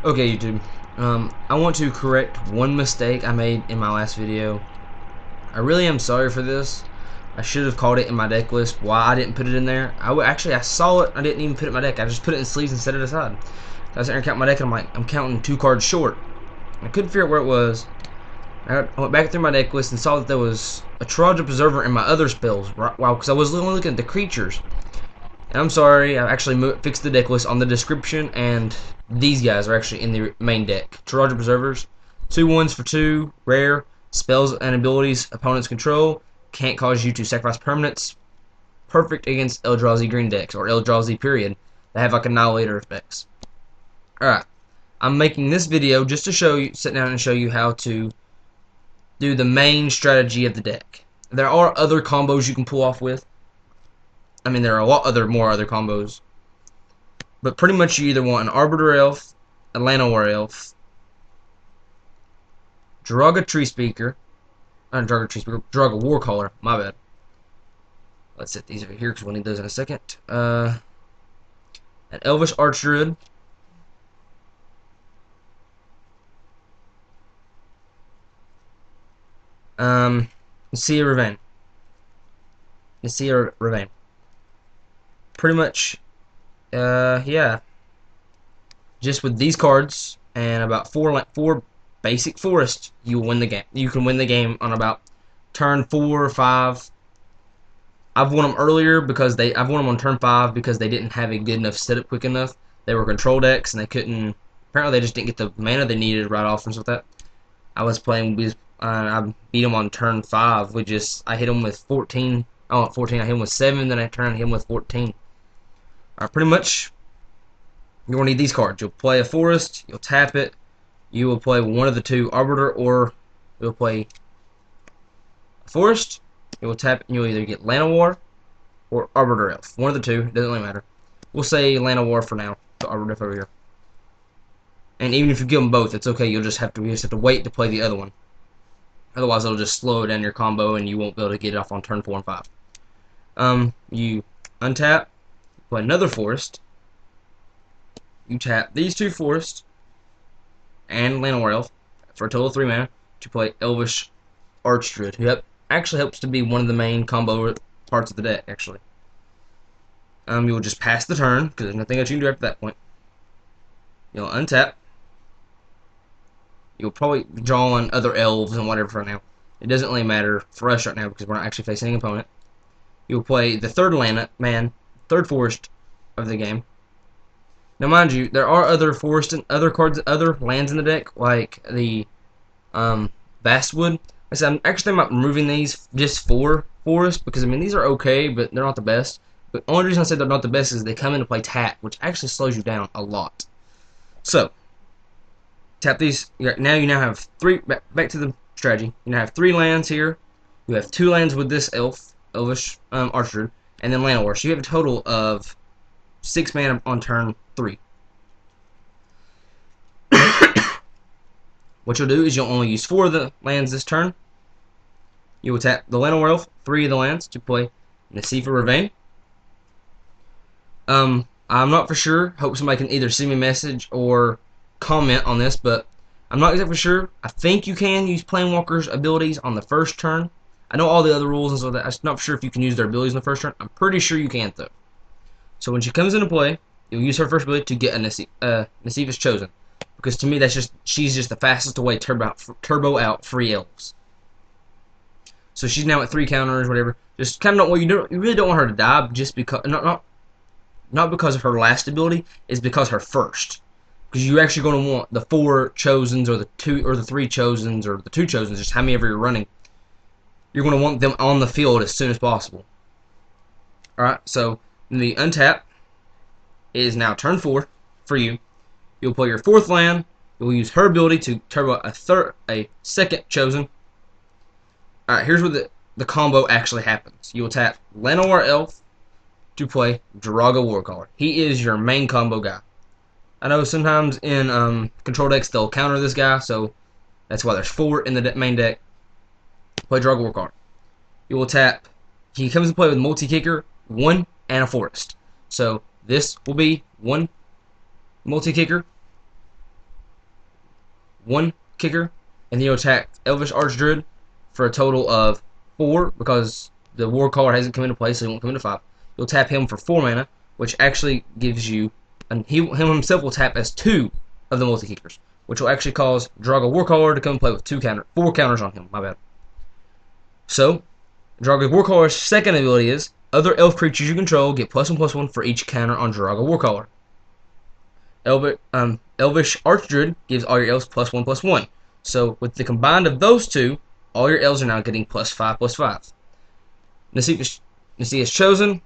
Okay, YouTube. I want to correct one mistake I made in my last video. I really am sorry for this. I should have called it in my deck list. Why I didn't put it in there? Actually, I saw it. I didn't even put it in my deck. I just put it in sleeves and set it aside. So I was sitting there counting my deck, and I'm like, I'm counting 2 cards short. I couldn't figure out where it was. I went back through my deck list and saw that there was a Trojan Preserver in my other spells. Wow, because I was only looking at the creatures. And I'm sorry, I actually fixed the deck list on the description, and these guys are actually in the main deck. Joraga Preservers, 2/1s for 2, rare, spells and abilities opponents control, can't cause you to sacrifice permanents, perfect against Eldrazi green decks, or Eldrazi period, that have like Annihilator effects. Alright, I'm making this video just to show you, sit down and show you how to do the main strategy of the deck. There are other combos you can pull off with. I mean, there are a lot more other combos. But pretty much you either want an arbor elf, a llanowar elf, joraga tree speaker, not joraga tree speaker, joraga warcaller. My bad. Let's set these over here because we'll need those in a second. An elvish archdruid, nissa revane, nissa revane. Pretty much, yeah. Just with these cards and about four basic forests, you will win the game. You can win the game on about turn 4 or 5. I've won them earlier because I've won them on turn 5 because they didn't have a good enough setup quick enough. They were control decks and they couldn't. Apparently, they just didn't get the mana they needed right off and stuff like that. I was playing with. I beat them on turn 5. I hit them with 14. Oh, 14. I hit them with 7. Then I turned hit them with 14. Pretty much. You're going to need these cards. You'll play a forest, you'll tap it, you will play one of the two, arbiter, or you'll play a forest, you will tap it, and you'll either get llanowar or arbiter elf. One of the two, doesn't really matter. We'll say llanowar for now, the arbiter elf over here. And even if you give them both, it's okay, you just have to wait to play the other one. Otherwise, it'll just slow down your combo, and you won't be able to get it off on turn 4 and 5. You untap, play another forest, you tap these 2 forests and llanowar elf for a total of 3 mana to play elvish archdruid, who actually helps to be one of the main combo parts of the deck. Actually, you will just pass the turn because there's nothing else you can do after that point. You'll untap. You'll probably draw on other elves and whatever for now. It doesn't really matter for us right now because we're not actually facing an opponent. You'll play the third third forest of the game. Now, mind you, there are other forest and other cards, other lands in the deck, like the Vastwood. Like I said, I'm actually thinking about removing these just for forest because I mean these are okay, but they're not the best. But the only reason I say they're not the best is they come into play tap, which actually slows you down a lot. So tap these. Now you have 3. Back to the strategy. You now have 3 lands here. You have 2 lands with this elvish archer, and then llanowar. So you have a total of 6 mana on turn 3. What you'll do is you'll only use 4 of the lands this turn. You will tap the llanowar elf, 3 of the lands, to play nissa revane. I'm not for sure. Hope somebody can either send me a message or comment on this, but I'm not exactly sure. I think you can use Planewalker's abilities on the first turn. I know all the other rules and so that. I'm not sure if you can use their abilities on the first turn. I'm pretty sure you can't though. So when she comes into play, you'll use her first ability to get a Nissas chosen. Because to me, she's just the fastest way turbo out free elves. So she's now at 3 counters, whatever. Just kind of don't. Well, you really don't want her to die, just because not because of her last ability, is because her first. Because you're actually going to want the 4 chosens, or the 2, or the 3 chosens, or the 2 chosens, just how many ever you're running. You're going to want them on the field as soon as possible. All right, so the untap is now turn 4 for you. You'll play your 4th land. You'll use her ability to turbo a second chosen. Alright, here's where the combo actually happens. You will tap llanowar elf to play joraga warcaller. He is your main combo guy. I know sometimes in control decks they'll counter this guy, so that's why there's 4 in the main deck. Play joraga warcaller. You will tap. He comes to play with multi-kicker, 1, and a forest. So this will be 1 multi-kicker. 1 kicker, and then you'll attack Elvish Archdruid for a total of 4, because the warcaller hasn't come into play, so he won't come into 5. You'll tap him for 4 mana, which actually gives you, and him himself will tap as 2 of the multi-kickers, which will actually cause joraga warcaller to come and play with 4 counters on him. My bad. So, joraga warcaller's second ability is other elf creatures you control get +1/+1 for each counter on joraga warcaller. Elvish Archdruid gives all your elves +1/+1. So with the combined of those two, all your elves are now getting +5/+5. Nissa is chosen,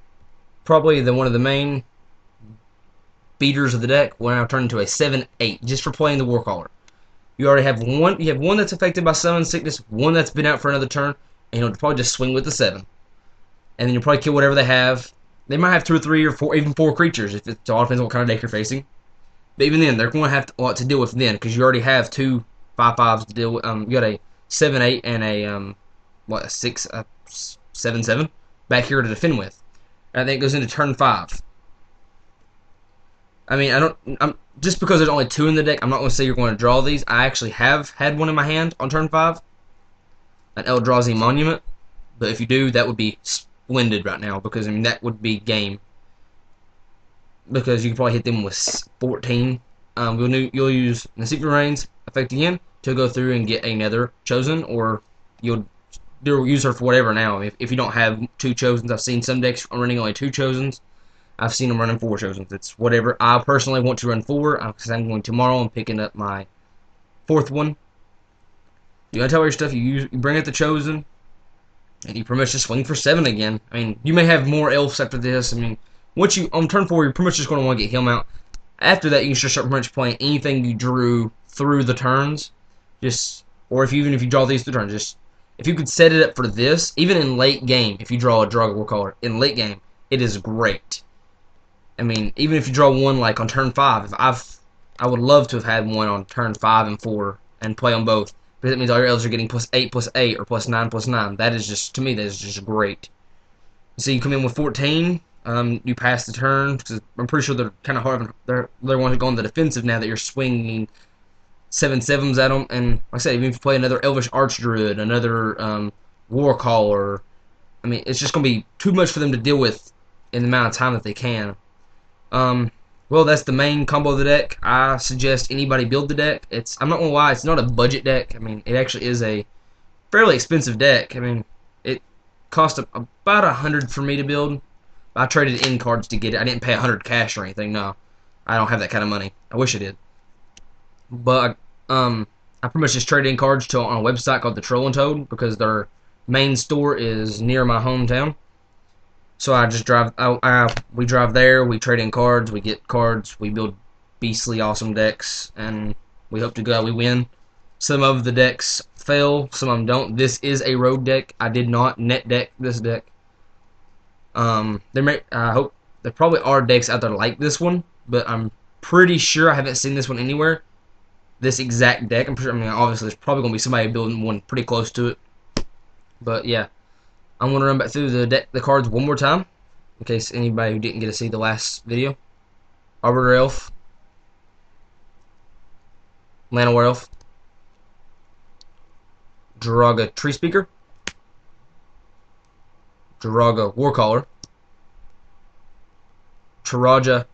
probably one of the main beaters of the deck. Will now turn into a 7/8 just for playing the warcaller. You already have one. You have one that's affected by summon sickness, one that's been out for another turn, and you'll probably just swing with the 7. And then you'll probably kill whatever they have. They might have 2 or 3 or 4, even 4 creatures. If it all depends on what kind of deck you're facing. But even then, they're going to have a lot to deal with then, because you already have 2 5/5s to deal with. You got a 7/8 and a 7/7 back here to defend with. And I think it goes into turn 5. I mean, I'm just because there's only 2 in the deck, I'm not going to say you're going to draw these. I actually have had one in my hand on turn 5, an Eldrazi Monument. But if you do, that would be splendid right now, because I mean that would be game. Because you can probably hit them with 14. You'll use the Secret Rain's effect again to go through and get another chosen, or you'll use her for whatever now. If you don't have 2 chosens, I've seen some decks running only 2 chosens. I've seen them running 4 chosens. It's whatever. I personally want to run 4 because I'm going tomorrow and picking up my 4th one. You gotta tell all your stuff. You bring out the chosen, and you pretty much just swing for 7 again. I mean, you may have more elves after this. I mean, once you on turn 4, you're pretty much just going to want to get him out. After that, you can just start pretty much playing anything you drew through the turns. Or even if you draw these through turns, if you could set it up for this, even in late game, if you draw a joraga warcaller in late game, it is great. I mean, even if you draw one like on turn 5, I would love to have had one on turn 5 and 4 and play on both, because that means all your elves are getting +8/+8 or +9/+9. That is just, to me, that is just great. So you come in with 14. You pass the turn, because I'm pretty sure they're kind of hard. They're ones that go on the defensive now that you're swinging 7/7s at them. And like I said, even if you play another Elvish Archdruid, another Warcaller, I mean, it's just going to be too much for them to deal with in the amount of time that they can. Well, that's the main combo of the deck. I suggest anybody build the deck. I'm not going to lie, it's not a budget deck. I mean, it actually is a fairly expensive deck. I mean, it cost about $100 for me to build. I traded in cards to get it. I didn't pay $100 cash or anything. No, I don't have that kind of money. I wish I did. But I pretty much just traded in cards on a website called the Troll and Toad, because their main store is near my hometown. So I just drive. We drive there. We trade in cards. We get cards. We build beastly awesome decks, and we hope to go out we win. Some of the decks fail. Some of them don't. This is a road deck. I did not net deck this deck. I hope there probably are decks out there like this one, but I'm pretty sure I haven't seen this one anywhere. This exact deck. I'm pretty sure. I mean, obviously, there's probably gonna be somebody building one pretty close to it. But yeah, I'm gonna run back through the cards one more time, in case anybody who didn't get to see the last video. Arbor Elf, llanowar Elf, joraga Tree Speaker, joraga Warcaller, joraga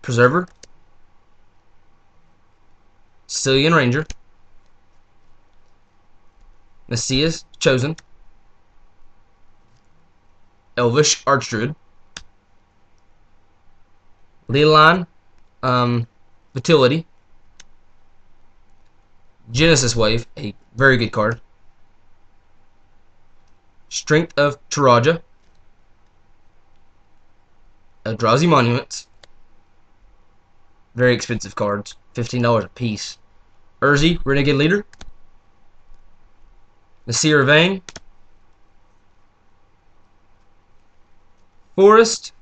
Preserver, Sicilian Ranger, Nissia's Chosen, Elvish Archdruid, Leeline, Fertility, Genesis Wave, a very good card, Strength of joraga, Eldrazi Monuments, very expensive cards, $15 a piece, Urzi, Renegade Leader, Nissa Revane, Forest,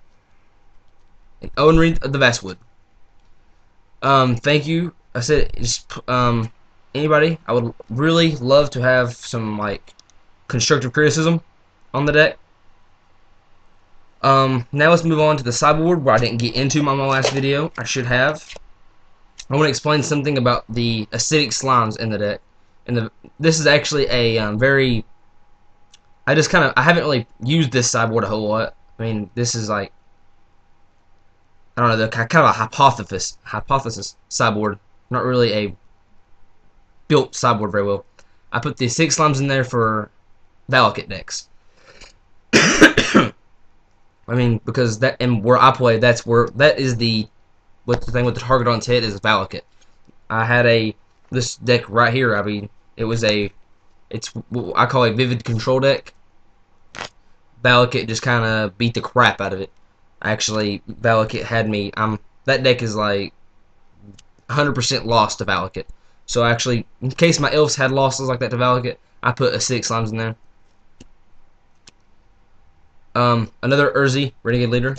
and Owenreath of the Vastwood. Thank you. I said, just anybody, I would really love to have some like constructive criticism on the deck. Now let's move on to the sideboard, where I didn't get into my last video. I should have. I want to explain something about the acidic slimes in the deck. This is actually a very I haven't really used this sideboard a whole lot. I mean, this is like, I don't know, the kind of a hypothesis sideboard, not really a built sideboard very well. I put the 6 slimes in there for Valakut decks. I mean, because that, and where I play, that is the thing with the target on its head is Valakut. I had this deck right here. I mean, it's what I call a vivid control deck. Valakut just kind of beat the crap out of it. Actually, Valakut had me. That deck is like 100% lost to Valakut. So actually, in case my elves had losses like that to Valakut, I put a 6 slimes in there. Another Urzi, Renegade Leader.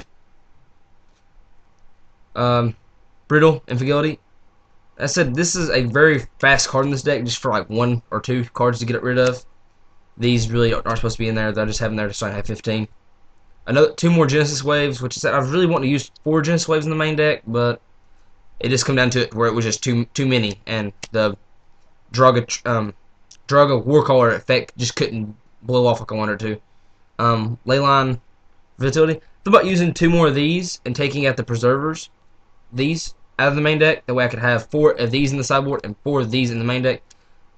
Brittle, Infidelity. I said this is a very fast card in this deck, just for like 1 or 2 cards to get rid of. These really aren't supposed to be in there. They'll just have them there so I have 15. 2 more Genesis Waves, which is that I really want to use 4 Genesis Waves in the main deck, but it just come down to it where it was just too many, and the Joraga warcaller effect just couldn't blow off like I wanted to. Leyline Vitality. Think about using 2 more of these and taking out the preservers, these, out of the main deck. That way I could have 4 of these in the sideboard and 4 of these in the main deck.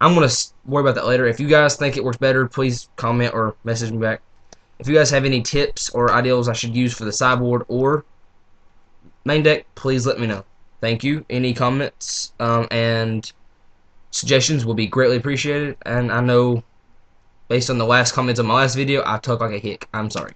I'm going to worry about that later. If you guys think it works better, please comment or message me back. If you guys have any tips or ideas I should use for the sideboard or main deck, please let me know. Thank you. Any comments and suggestions will be greatly appreciated. And I know, based on the last comments on my last video, I talk like a hick. I'm sorry.